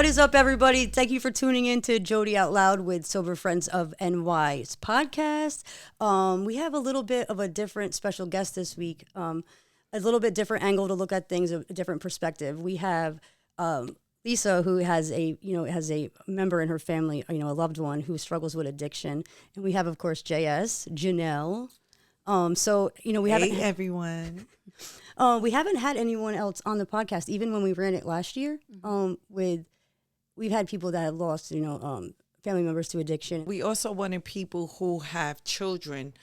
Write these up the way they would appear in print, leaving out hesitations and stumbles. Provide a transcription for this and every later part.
What is up, everybody? Thank you for tuning in to Jody Out Loud with Sober Friends of NY's podcast. We have a little bit of a different special guest this week, a little bit different angle to look at things, a different perspective. We have Lisa, who has a member in her family, a loved one who struggles with addiction, and we have, of course, Janelle. Hey everyone. We haven't had anyone else on the podcast, even when we ran it last year. We've had people that have lost, family members to addiction. We also wanted people who have children,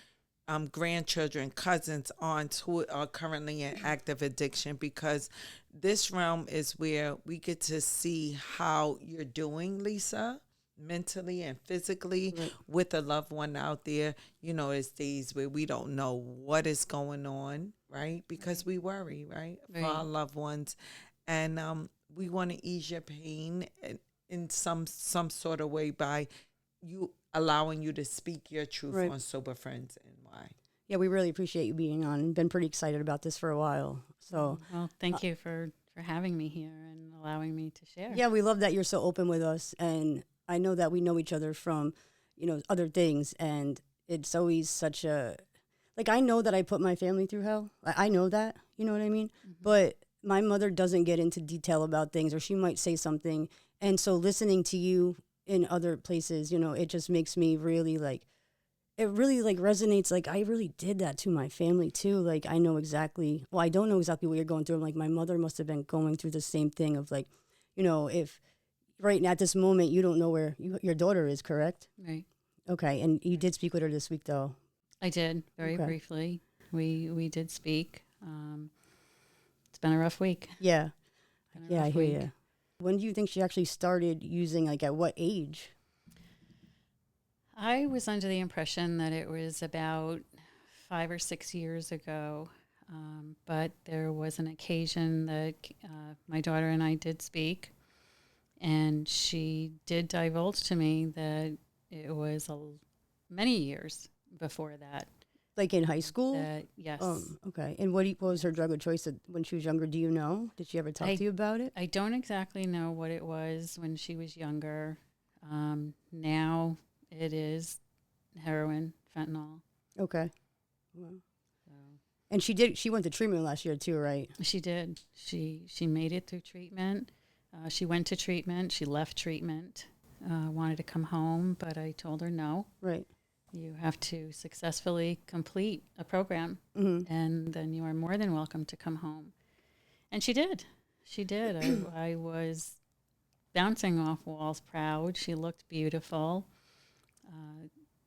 grandchildren, cousins, aunts who are currently in active addiction, because this realm is where we get to see how you're doing, Lisa, mentally and physically, right, with a loved one out there. It's days where we don't know what is going on, right? Because we worry, right, for our loved ones. And we want to ease your pain in some sort of way by you allowing you to speak your truth on Sober Friends NY. Yeah, we really appreciate you being on and been pretty excited about this for a while. So, well, thank you for having me here and allowing me to share. Yeah, we love that you're so open with us, and I know that we know each other from, other things, and it's always such a, I know that I put my family through hell. I know that, you know what I mean? Mm-hmm. But my mother doesn't get into detail about things, or she might say something. And so listening to you in other places, it just makes me really it really resonates. I really did that to my family too. I know exactly, well, I don't know exactly what you're going through. I'm my mother must have been going through the same thing of if right now at this moment, you don't know where your daughter is, correct? Right. Okay. And you did speak with her this week though. I did, very briefly. We did speak. It's been a rough week. Yeah. Yeah, I hear you. When do you think she actually started using, at what age? I was under the impression that it was about 5 or 6 years ago, but there was an occasion that my daughter and I did speak, and she did divulge to me that it was many years before that. In high school? Yes. Okay. And what was her drug of choice when she was younger? Do you know? Did she ever talk to you about it? I don't exactly know what it was when she was younger. Now it is heroin, fentanyl. Okay. Wow. So. And she went to treatment last year too, right? She did. She made it through treatment. She went to treatment. She left treatment. Wanted to come home, but I told her no. Right. You have to successfully complete a program, mm-hmm, and then you are more than welcome to come home. And she did. She did. I was bouncing off walls proud. She looked beautiful.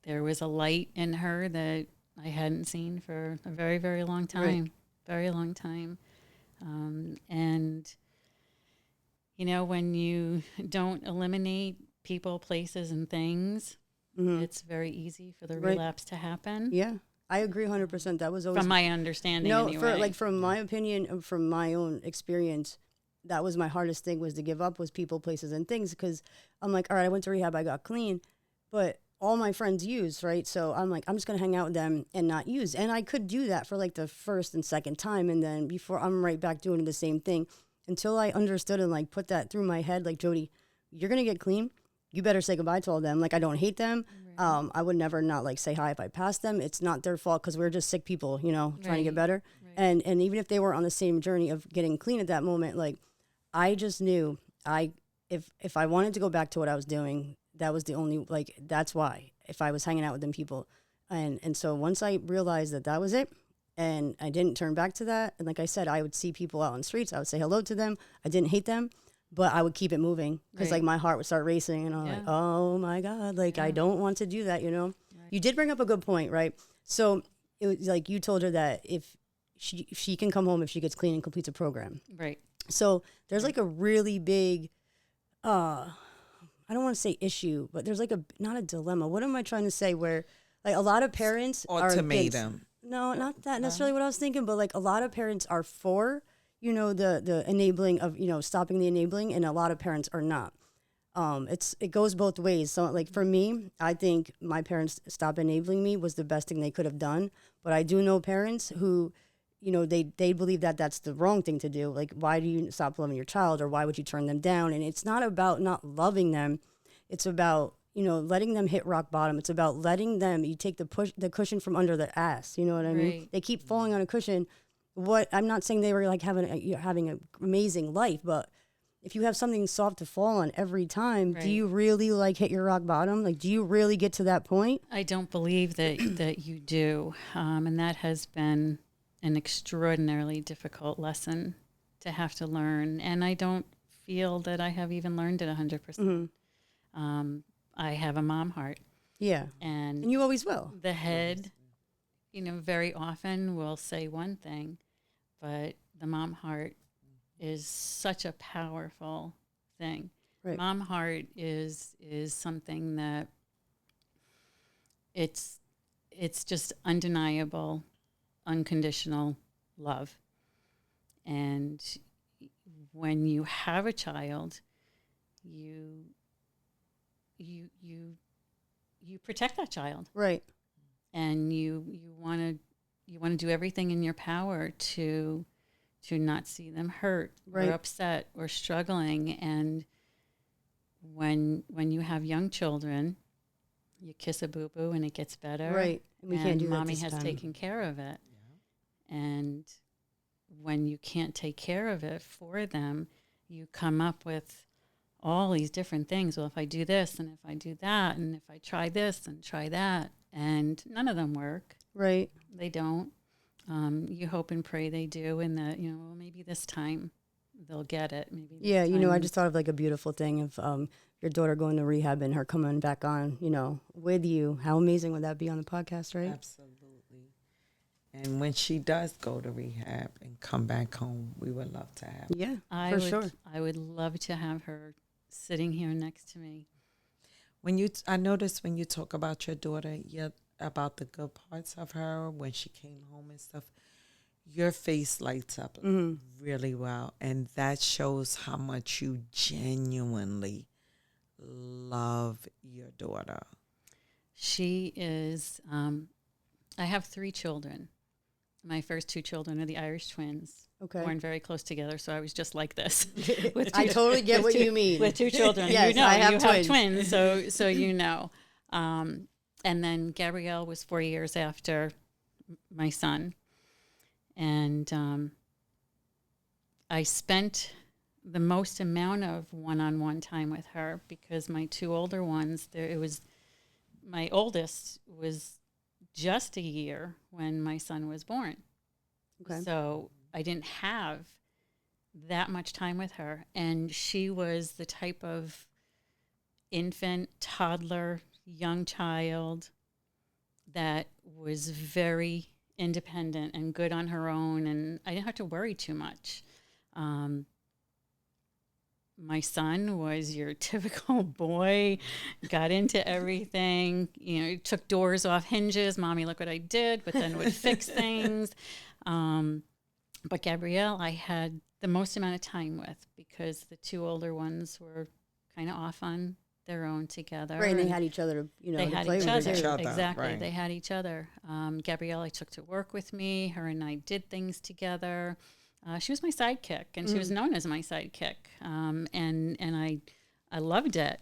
There was a light in her that I hadn't seen for a very, very long time. Right. Very long time. And, when you don't eliminate people, places, and things, mm-hmm, it's very easy for the relapse to happen. Yeah, I agree 100%. That was always... From my understanding, anyway. From my opinion, from my own experience, that was my hardest thing, was to give up, was people, places, and things, because I'm all right, I went to rehab, I got clean, but all my friends use, right? So I'm I'm just going to hang out with them and not use. And I could do that for the first and second time, and then before I'm right back doing the same thing, until I understood and put that through my head, Jody, you're going to get clean. You better say goodbye to all them. I don't hate them. Right. I would never not say hi if I passed them. It's not their fault, because we're just sick people, trying to get better. Right. And even if they were on the same journey of getting clean at that moment, I just knew if I wanted to go back to what I was doing, that was the only, that's why, if I was hanging out with them people. And so once I realized that was it, and I didn't turn back to that, and like I said, I would see people out on the streets, I would say hello to them. I didn't hate them, but I would keep it moving, because my heart would start racing, and I'm oh my God, I don't want to do that, Right. You did bring up a good point, right? So it was you told her that if she can come home if she gets clean and completes a program. Right. So there's a really big, I don't want to say issue, but there's not a dilemma. What am I trying to say? Where a lot of parents ultimatum. No, not that necessarily what I was thinking, but a lot of parents are for, the enabling of, stopping the enabling, and a lot of parents are not. It goes both ways. So for me, I think my parents stop enabling me was the best thing they could have done. But I do know parents who, you know, they believe that that's the wrong thing to do. Like, why do you stop loving your child, or why would you turn them down? And it's not about not loving them. It's about, you know, letting them hit rock bottom. It's about letting them, you take the cushion from under their ass. You know what I mean? Right. They keep falling on a cushion. I'm not saying they were like having an amazing life, but if you have something soft to fall on every time, Right. do you really like hit your rock bottom? Like, do you really get to that point? I don't believe that you do. And that has been an extraordinarily difficult lesson to have to learn. And I don't feel that I have even learned it 100%. I have a mom heart. Yeah. And And you always will. the head, you know, very often will say one thing, but the mom heart is such a powerful thing. Right. Mom heart is something that it's just undeniable, unconditional love. And when you have a child, you protect that child, Right. and you want to do everything in your power to not see them hurt Right. or upset or struggling. And when you have young children, you kiss a boo-boo and it gets better. Right. And we and can't do that mommy this has time. taken care of it. And when you can't take care of it for them, you come up with all these different things. Well, if I do this and if I do that and if I try this and try that, and none of them work. Right. They don't. You hope and pray they do, and that, you know, well, maybe this time they'll get it. Maybe this Yeah, you know, I time- just thought of like a beautiful thing of your daughter going to rehab and her coming back on, you know, with you. How amazing would that be on the podcast, right? Absolutely. And when she does go to rehab and come back home, we would love to have her. Yeah, I for would, sure. I would love to have her sitting here next to me. I noticed when you talk about your daughter, about the good parts of her when she came home and stuff, your face lights up really well, and that shows how much you genuinely love your daughter. She is, I have 3 children. My first 2 children are the Irish twins, Okay. born very close together. So I was just like this. I totally get what you mean. With 2 children. Yes, you know, I have you twins. have twins, so you know. And then Gabrielle was 4 years after my son. And I spent the most amount of one-on-one time with her because my 2 older ones, my oldest was just a year when my son was born. Okay. So I didn't have that much time with her. And she was the type of infant, toddler, young child that was very independent and good on her own. And I didn't have to worry too much. My son was your typical boy, got into everything, you know, took doors off hinges. Mommy, look what I did, but then would fix things. But Gabrielle, I had the most amount of time with because the 2 older ones were kind of off on their own together. Right, and they had each other, you know, They to had play each with. other. Each other, Exactly. right. They had each other. Gabrielle, I took to work with me. Her and I did things together. She was my sidekick, and she was known as my sidekick. And I loved it.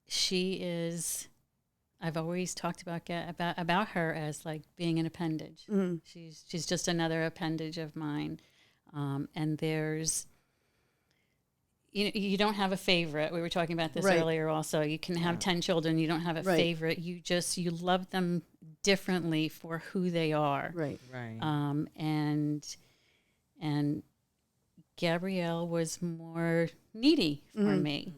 She is. I've always talked about her as like being an appendage. She's just another appendage of mine. And there's. You don't have a favorite. We were talking about this Right. earlier also. You can have 10 children. You don't have a Right. favorite. You love them differently for who they are. Right. Right. And Gabrielle was more needy for me.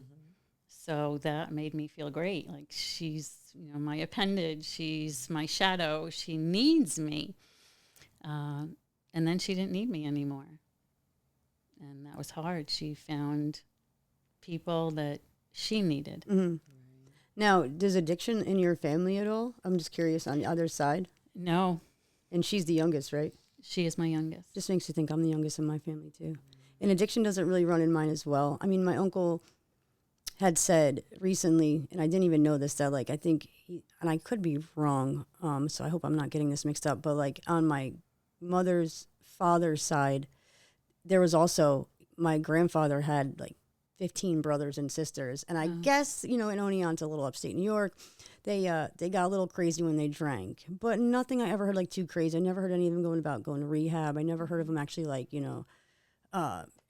So that made me feel great. Like she's, you know, my appendage. She's my shadow. She needs me. And then she didn't need me anymore. And that was hard. She found people that she needed. Now, does addiction in your family at all? I'm just curious on the other side. No, And she's the youngest, right? she is my youngest. Just makes you think I'm the youngest in my family too. And addiction doesn't really run in mine as well. I mean, my uncle had said recently, and I didn't even know this, that like I think and I could be wrong, so I hope I'm not getting this mixed up, but like on my mother's father's side, there was also, my grandfather had like 15 brothers and sisters, and I guess, you know, in Oneonta, a little upstate New York, they got a little crazy when they drank, but nothing I ever heard like too crazy. I never heard any of them going to rehab. I never heard of them actually like, you know,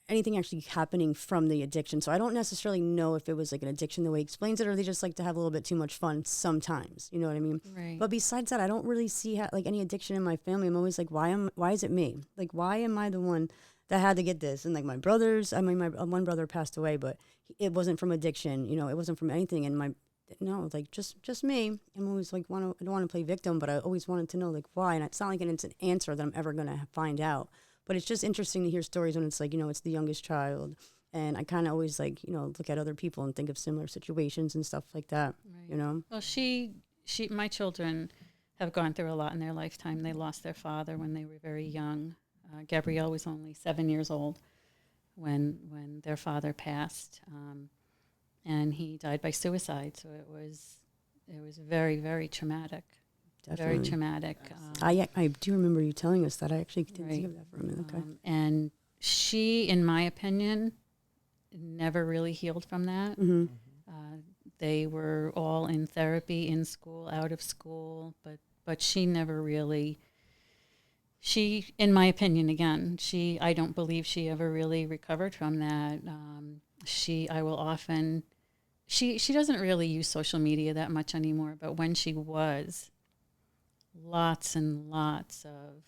anything actually happening from the addiction. So I don't necessarily know if it was like an addiction the way he explains it, or they just like to have a little bit too much fun sometimes. You know what I mean? Right. But besides that, I don't really see like any addiction in my family. I'm always like, why is it me? Like, why am I the one that had to get this? And like my brothers, I mean, my one brother passed away, but it wasn't from addiction. You know, it wasn't from anything. And like just me. I'm always like, I don't want to play victim, but I always wanted to know like why. And it's not like it's an answer that I'm ever going to find out. But it's just interesting to hear stories when it's like, you know, it's the youngest child. And I kind of always like, you know, look at other people and think of similar situations and stuff like that, Right. you know? Well, my children have gone through a lot in their lifetime. They lost their father when they were very young. Gabrielle was only 7 years old when their father passed. And he died by suicide. So it was very, very traumatic. Definitely. Very traumatic. I do remember you telling us that. I actually didn't Right. think of that for a minute. Okay. And she, in my opinion, never really healed from that. Mm-hmm. They were all in therapy, in school, out of school, but she never really. She, in my opinion, again, I don't believe she ever really recovered from that. She doesn't really use social media that much anymore, but when she was, lots and lots of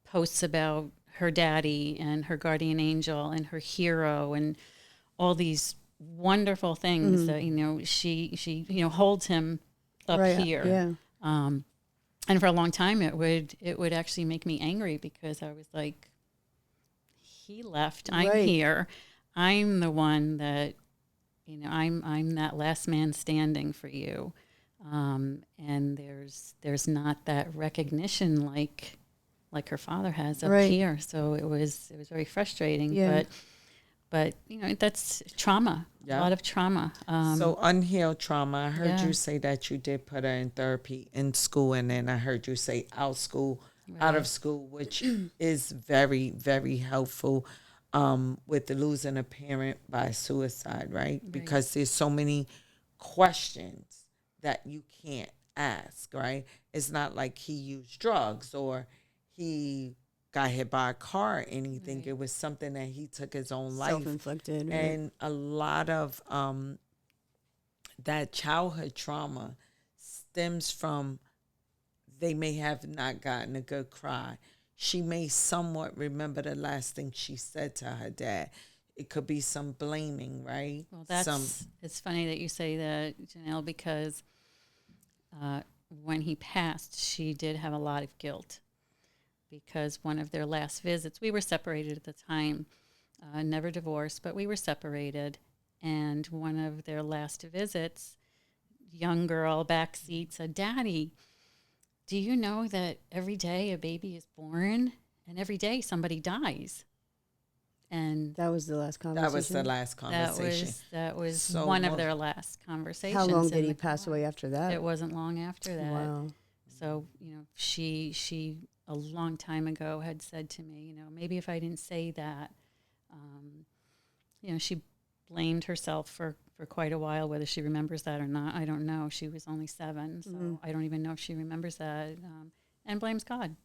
posts about her daddy and her guardian angel and her hero and all these wonderful things that, you know, she you know, holds him up here. Yeah. And for a long time it would actually make me angry because I was like, he left, I'm here, I'm the one that, you know, I'm that last man standing for you. And there's not that recognition like her father has up here. So it was very frustrating. Yeah. But you know, that's trauma. Yeah. A lot of trauma. So unhealed trauma. I heard Yeah. you say that you did put her in therapy in school, and then I heard you say out Right. of school, which is very, very helpful with losing a parent by suicide, right? Because there's so many questions that you can't ask, right? It's not like he used drugs or he got hit by a car or anything. Right. It was something that he took his own life. Self-inflicted. Right? And a lot of that childhood trauma stems from they may have not gotten a good cry. She may somewhat remember the last thing she said to her dad. It could be some blaming, right? Well, it's funny that you say that, Janelle, because when he passed, she did have a lot of guilt because one of their last visits, we were separated at the time, never divorced, but we were separated. And one of their last visits, young girl, backseat, said, "Daddy, do you know that every day a baby is born and every day somebody dies?" And That was the last conversation. That was the last conversation. that was So one of their last conversations. How long in did he the pass car. away after that? It wasn't long after that. Wow. So, you know, she a long time ago had said to me, you know, maybe if I didn't say that, you know, she blamed herself for quite a while. Whether she remembers that or not, I don't know. She was only 7, so I don't even know if she remembers that, and blames God.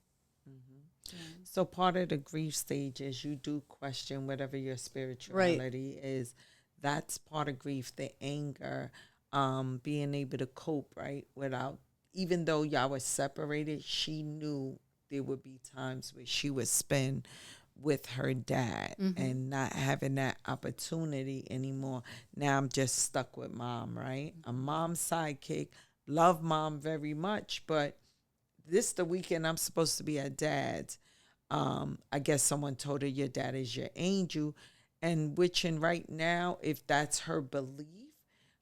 Yeah. So part of the grief stage is you do question whatever your spirituality is. That's part of grief, the anger, being able to cope, right? Without, even though y'all were separated, she knew there would be times where she would spend with her dad and not having that opportunity anymore. Now I'm just stuck with mom, right? A mom sidekick, love mom very much, but this the weekend I'm supposed to be at dad's. I guess someone told her your dad is your angel, and right now, if that's her belief,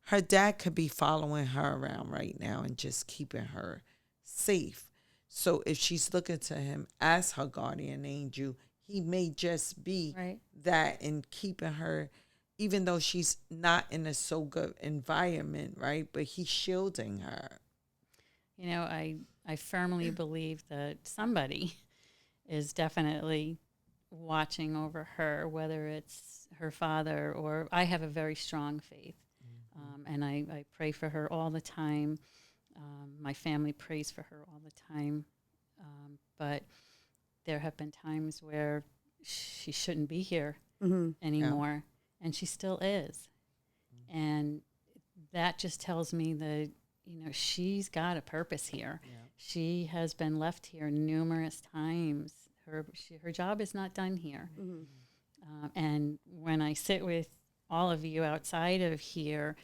her dad could be following her around right now and just keeping her safe. So if she's looking to him as her guardian angel, he may just be Right. that and keeping her, even though she's not in a so good environment, right? But he's shielding her. You know, I firmly believe that somebody is definitely watching over her, whether it's her father or I have a very strong faith. And I pray for her all the time. My family prays for her all the time. But there have been times where she shouldn't be here anymore, and she still is. And that just tells me that, you know, she's got a purpose here. Yeah. She has been left here numerous times. Her job is not done here. And when I sit with all of you outside of here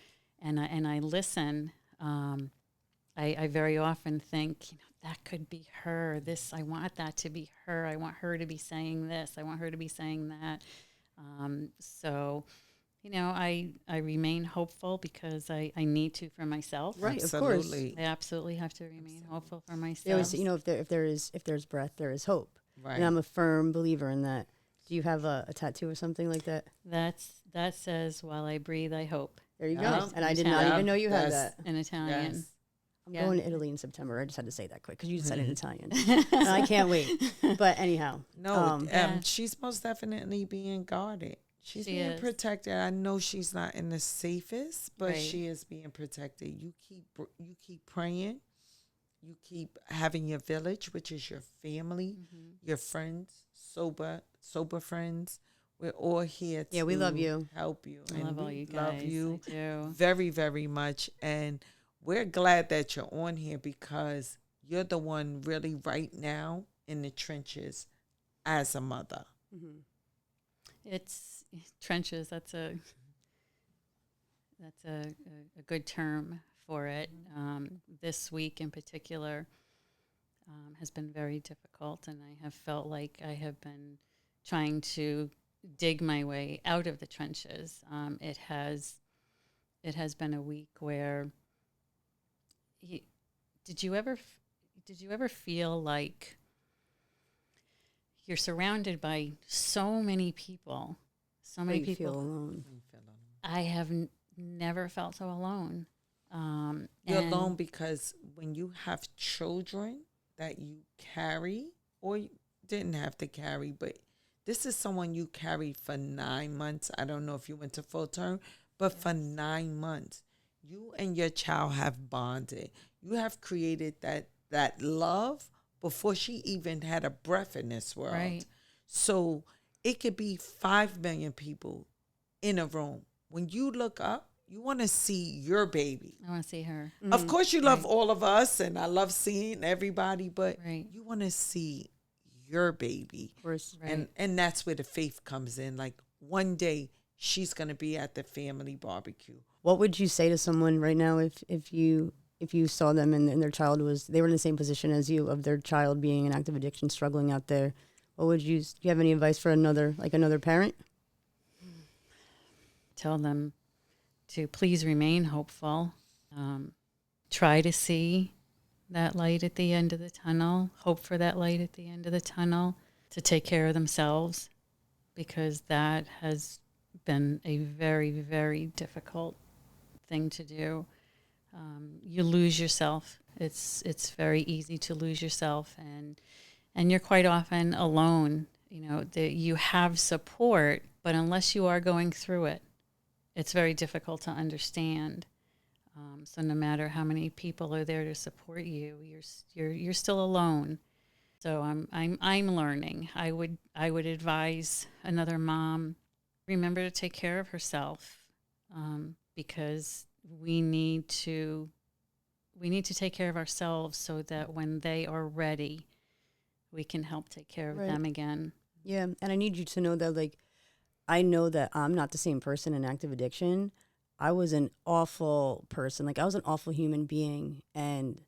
and I listen, I very often think, you know, that could be her. I want that to be her. I want her to be saying this. I want her to be saying that. So, you know, I remain hopeful because I need to for myself. Right, Absolutely. of course. I absolutely have to remain hopeful for myself. They always, you know, if there's breath, there is hope. Right. And I'm a firm believer in that. Do you have a tattoo or something like that? That says, while I breathe, I hope. There you Yeah. go. And I did not even know you had that. In Italian. Yes. I'm going to Italy in September. I just had to say that quick because you said it in Italian. And I can't wait. But anyhow. No, she's most definitely being guarded. She's being protected. I know she's not in the safest, but she is being protected. You keep praying. You keep having your village, which is your family, your friends, sober friends. We're all here to we love you. Help you. I love all you guys. Love you I do. very, very much. And we're glad that you're on here because you're the one really right now in the trenches as a mother. It's trenches. That's a good term for it. This week in particular has been very difficult, and I have felt like I have been trying to dig my way out of the trenches. It has been a week where. Did you ever feel like you're surrounded by so many people, so many people? Feel alone. I have never felt so alone. You're alone because when you have children that you carry, or you didn't have to carry, but this is someone you carried for 9 months. I don't know if you went to full term, but for 9 months. You and your child have bonded. You have created that love before she even had a breath in this world. Right. So it could be 5 million people in a room. When you look up, you want to see your baby. I want to see her. Of course, you love all of us, and I love seeing everybody, but you want to see your baby. Of course. And that's where the faith comes in. Like, one day, she's going to be at the family barbecue. What would you say to someone right now if you saw them and their child they were in the same position as you, of their child being in active addiction, struggling out there? What would do you have any advice for another parent? Tell them to please remain hopeful. Try to see that light at the end of the tunnel. Hope for that light at the end of the tunnel, to take care of themselves, because that has been a very, very difficult thing to do. You lose yourself. It's very easy to lose yourself, and you're quite often alone. You know, you have support, but unless you are going through it, it's very difficult to understand. So no matter how many people are there to support you, you're still alone. So I'm learning. I would advise another mom, remember to take care of herself, because we need to take care of ourselves so that when they are ready, we can help take care of them again. Yeah, and I need you to know that, like, I know that I'm not the same person in active addiction. I was an awful person. Like, I was an awful human being, and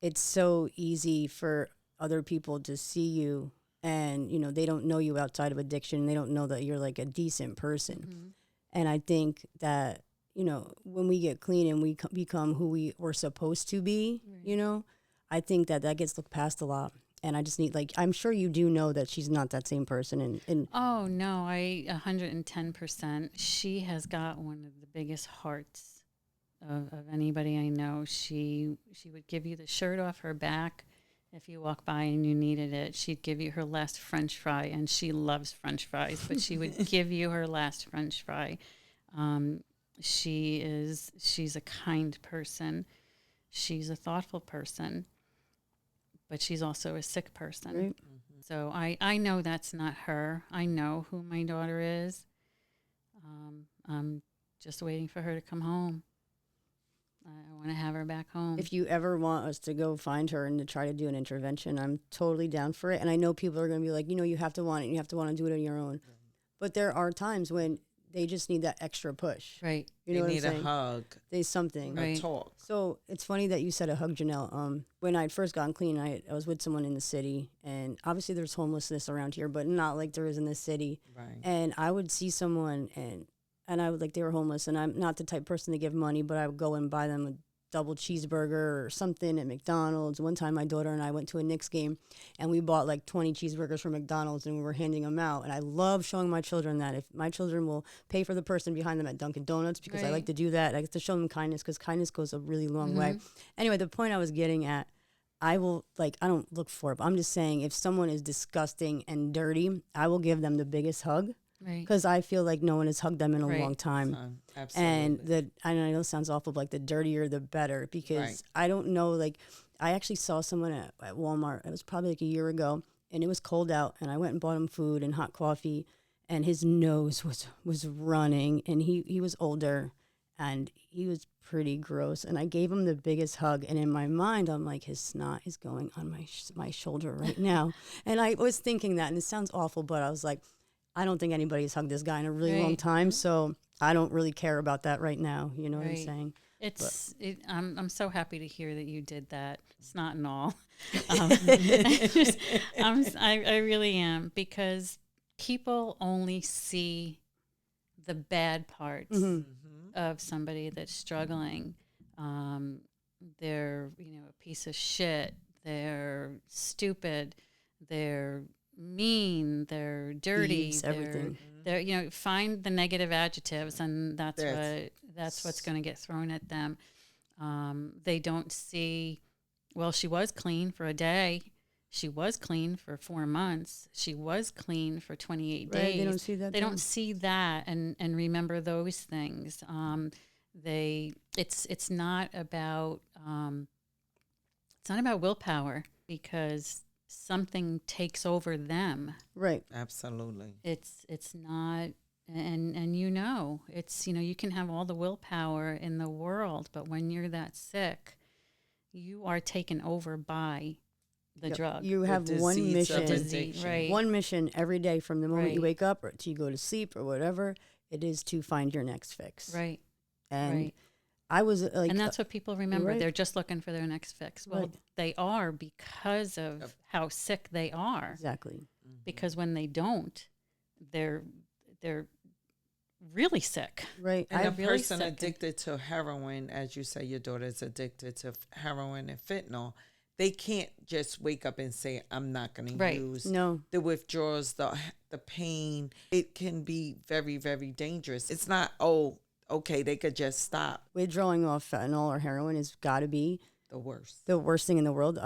it's so easy for other people to see you, and, you know, they don't know you outside of addiction. They don't know that you're, like, a decent person. And I think that, you know, when we get clean and we become who we were supposed to be, you know, I think that gets looked past a lot. and I just need, like, I'm sure you do know that she's not that same person. And Oh no, 110%. She has got one of the biggest hearts of anybody I know. She would give you the shirt off her back if you walk by and you needed it. She'd give you her last French fry, and she loves French fries, but she would give you her last French fry. She's a kind person. She's a thoughtful person, but she's also a sick person. right? So I know that's not her. I know who my daughter is. I'm just waiting for her to come home. I want to have her back home. If you ever want us to go find her and to try to do an intervention, I'm totally down for it. And I know people are going to be like, you have to want it. You have to want to do it on your own. But there are times when they just need that extra push. Right. You know they what need I'm a saying? hug, There's something. Right. a talk. So it's funny that you said a hug, Janelle. When I'd first gotten clean, I was with someone in the city, and obviously there's homelessness around here, but not like there is in the city. Right. And I would see someone, and I would, like, they were homeless, and I'm not the type of person to give money, but I would go and buy them a double cheeseburger or something at McDonald's. One time my daughter and I went to a Knicks game, and we bought like 20 cheeseburgers from McDonald's, and we were handing them out. And I love showing my children that if my children will pay for the person behind them at Dunkin' Donuts, because I Right. like to do that. I get to show them kindness, because kindness goes a really long way. Anyway, the point I was getting at, I will, like, I don't look for it, but I'm just saying, if someone is disgusting and dirty, I will give them the biggest hug, Right. because I feel like no one has hugged them in a Right. long time. Absolutely. And I know it sounds awful, but like, the dirtier the better, because Right. I don't know, like, I actually saw someone at Walmart, it was probably like a year ago, and it was cold out, and I went and bought him food and hot coffee, and his nose was running, and he was older, and he was pretty gross, and I gave him the biggest hug, and in my mind I'm like, his snot is going on my shoulder right now. And I was thinking that, and it sounds awful, but I was like, I don't think anybody's hugged this guy in a really long Right. time, so I don't really care about that right now. You know what I'm Right. saying? I'm so happy to hear that you did that. It's not and all. I really am, because people only see the bad parts of somebody that's struggling. They're a piece of shit. They're stupid. They're mean. They're dirty. Thieves, everything. They're find the negative adjectives, and that's Yes. what's going to get thrown at them. They don't see, well, she was clean for a day. She was clean for 4 months. She was clean for 28 Right, days. they don't see that. They don't see that and remember those things. It's not about willpower, because something takes over them. Right. Absolutely. It's not, and it's you can have all the willpower in the world, but when you're that sick, you are taken over by the drug. You have The one disease of mission. addiction. Right. One mission every day, from the moment you Right. wake up or till you go to sleep or whatever. It is to find your next fix. Right. And Right. I was like, And that's what people remember. right. They're just looking for their next fix. Well, Right. they are, because of how sick they are. exactly. Because when they don't, they're really sick. Right. And I a really person sick. addicted to heroin, as you say, your daughter's addicted to heroin and fentanyl, they can't just wake up and say, I'm not going Right. to use no. the withdrawals, the pain. It can be very, very dangerous. It's not, oh, okay, they could just stop. Withdrawing off fentanyl or heroin has got to be The worst. the worst thing in the world.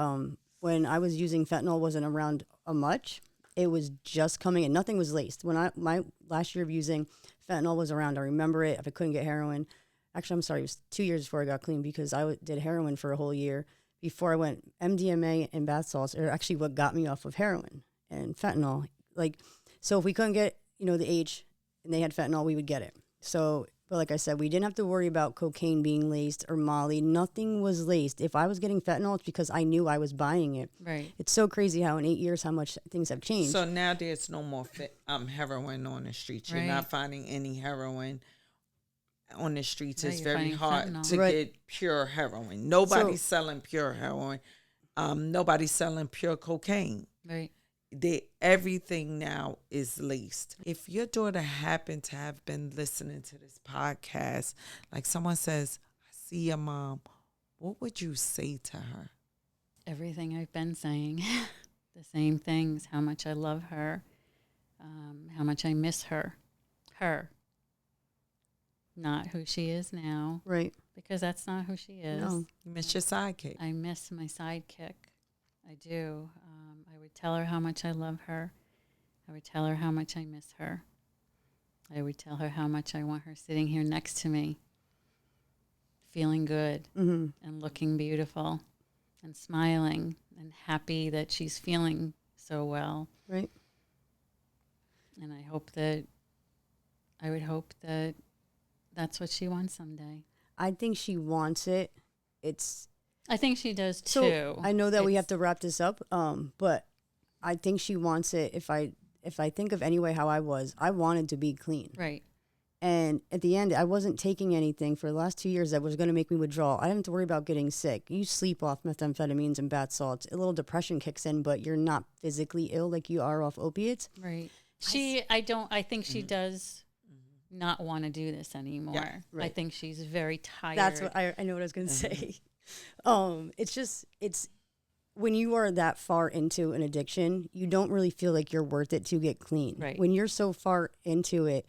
When I was using fentanyl, wasn't around much. It was just coming in. Nothing was laced. When my last year of using fentanyl was around, I remember it. If I couldn't get heroin, actually, I'm sorry, it was 2 years before I got clean, because I did heroin for a whole year before I went. MDMA and bath salts are actually what got me off of heroin and fentanyl. Like, so if we couldn't get, the H and they had fentanyl, we would get it. So, but like I said, we didn't have to worry about cocaine being laced or Molly. Nothing was laced. If I was getting fentanyl, it's because I knew I was buying it. Right. It's so crazy how in 8 years, how much things have changed. So now there's no more heroin on the streets. You're Right. not finding any heroin on the streets. Right, It's you're very finding hard fentanyl. to Right. get pure heroin. Nobody's selling pure heroin. Nobody's selling pure cocaine. Right. Everything now is laced. If your daughter happened to have been listening to this podcast, like someone says, I see your mom, what would you say to her? Everything I've been saying. the same things, how much I love her, how much I miss her. Not who she is now, Right. because that's not who she is. No. You miss your sidekick. I miss my sidekick. I do. I would tell her how much I love her. I would tell her how much I miss her. I would tell her how much I want her sitting here next to me, feeling good and looking beautiful and smiling and happy that she's feeling so well. Right. And I would hope that that's what she wants someday. I think she wants it. I think she does too. So I know that we have to wrap this up, but I think she wants it. If I think of anyway how I wanted to be clean. Right. And at the end, I wasn't taking anything for the last 2 years that was going to make me withdrawal. I didn't have to worry about getting sick. You sleep off methamphetamines and bath salts. A little depression kicks in, but you're not physically ill like you are off opiates. Right. I think she does not want to do this anymore. Yeah, right. I think she's very tired. That's what I know what I was going to say. It's when you are that far into an addiction, you don't really feel like you're worth it to get clean. Right. When you're so far into it,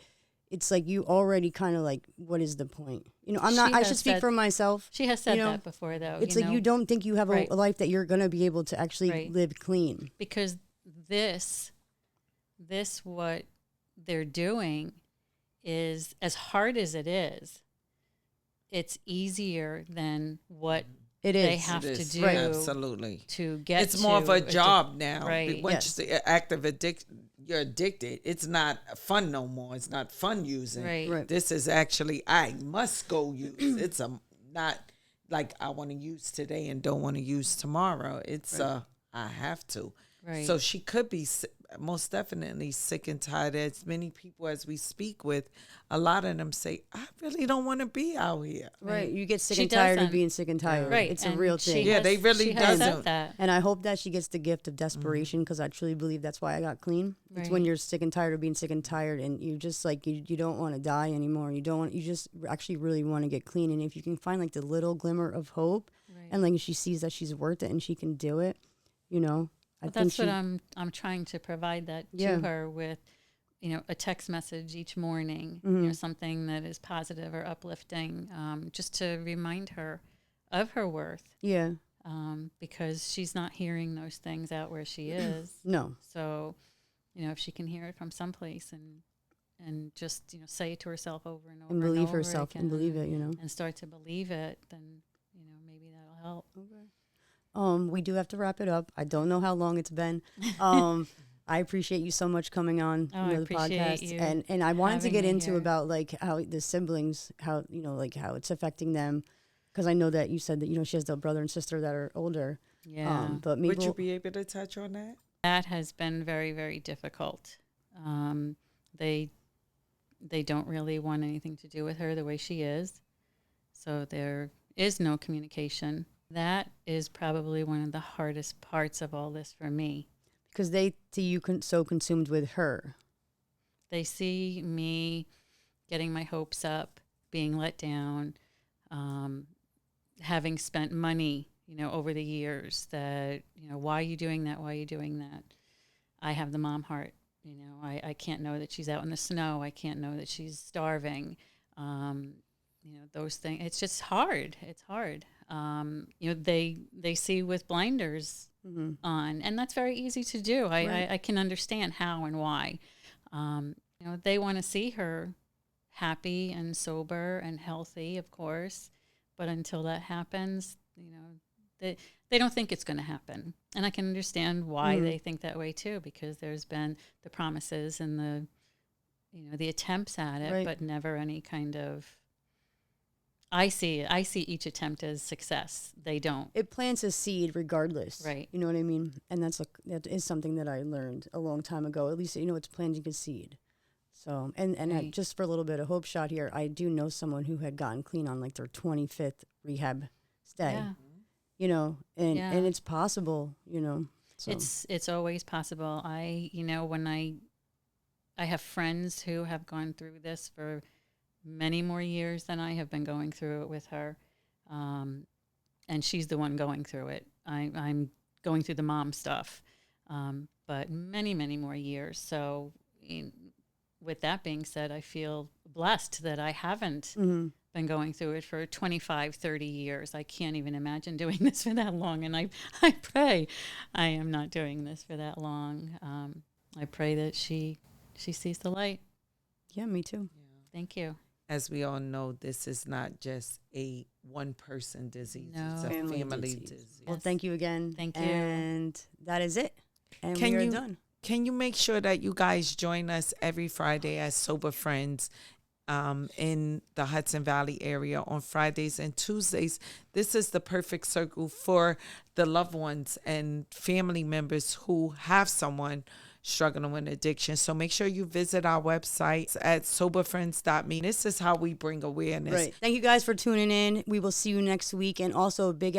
it's like you already kind of like, what is the point? You know, I should speak for myself. She has said you know, that before, though. It's like you don't think you have Right. a life that you're going to be able to actually live clean. Because this what they're doing is, as hard as it is, it's easier than what It is. they have It to is, do absolutely. to get It's more of to a job now. Right. Once Yes. you say active addiction, you're addicted. It's not fun no more. It's not fun using. Right. This is actually, I must go use. It's not like I want to use today and don't want to use tomorrow. It's I have to. Right. So she could be most definitely sick and tired. As many people as we speak with, a lot of them say, I really don't want to be out here. Right. You get sick She and tired of doesn't. being sick and tired. Right. It's and a real she thing. Yeah, has- they really she has said doesn't. that. And I hope that she gets the gift of desperation because I truly believe that's why I got clean. It's when Right. you're sick and tired of being sick and tired and you just like, you don't want to die anymore. You just actually really want to get clean. And if you can find like the little glimmer of hope Right. and like she sees that she's worth it and she can do it, you know, I But think that's what I'm trying to provide that Yeah. to her with, a text message each morning, something that is positive or uplifting, just to remind her of her worth, yeah, because she's not hearing those things out where she is. no, So, if she can hear it from someplace and just say it to herself over and over and believe over herself again and believe it, and start to believe it, then maybe that'll help. We do have to wrap it up. I don't know how long it's been. I appreciate you so much coming on I the appreciate podcast, you and I wanted to having get me into here. about like how the siblings, how like how it's affecting them, because I know that you said that she has a brother and sister that are older. Yeah. But maybe Would you be able to touch on that? That has been very, very difficult. They don't really want anything to do with her the way she is. So there is no communication. That is probably one of the hardest parts of all this for me. because they see you so consumed with her. They see me getting my hopes up, being let down, having spent money, over the years that, why are you doing that? Why are you doing that? I have the mom heart. I can't know that she's out in the snow. I can't know that she's starving. Those things. It's just hard. It's hard. They see with blinders on, and that's very easy to do. I can understand how and why. They want to see her happy and sober and healthy, of course, but until that happens, they don't think it's going to happen. And I can understand why they think that way too, because there's been the promises and the attempts at it, Right. but never any kind of. I see each attempt as success. They don't. It plants a seed regardless. Right. You know what I mean? And that is something that I learned a long time ago. At least, it's planting a seed. So, and Right. just for a little bit of hope shot here, I do know someone who had gotten clean on like their 25th rehab stay. Yeah. And it's possible, So. It's always possible. When I have friends who have gone through this for many more years than I have been going through it with her. And she's the one going through it. I'm going through the mom stuff. but many, many more years. So with that being said, I feel blessed that I haven't been going through it for 25, 30 years. I can't even imagine doing this for that long. And I pray I am not doing this for that long. I pray that she sees the light. Yeah, me too. Thank you. As we all know, this is not just a one-person disease. No. It's a Family family disease. disease. Well, thank you again. Thank you. And that is it. And Can we are you- done. Can you make sure that you guys join us every Friday as Sober Friends in the Hudson Valley area on Fridays and Tuesdays? This is the perfect circle for the loved ones and family members who have someone struggling with addiction. So make sure you visit our website at soberfriends.me. This is how we bring awareness. Right. Thank you guys for tuning in. We will see you next week. And also a big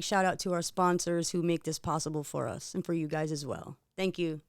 shout out to our sponsors who make this possible for us and for you guys as well. Thank you.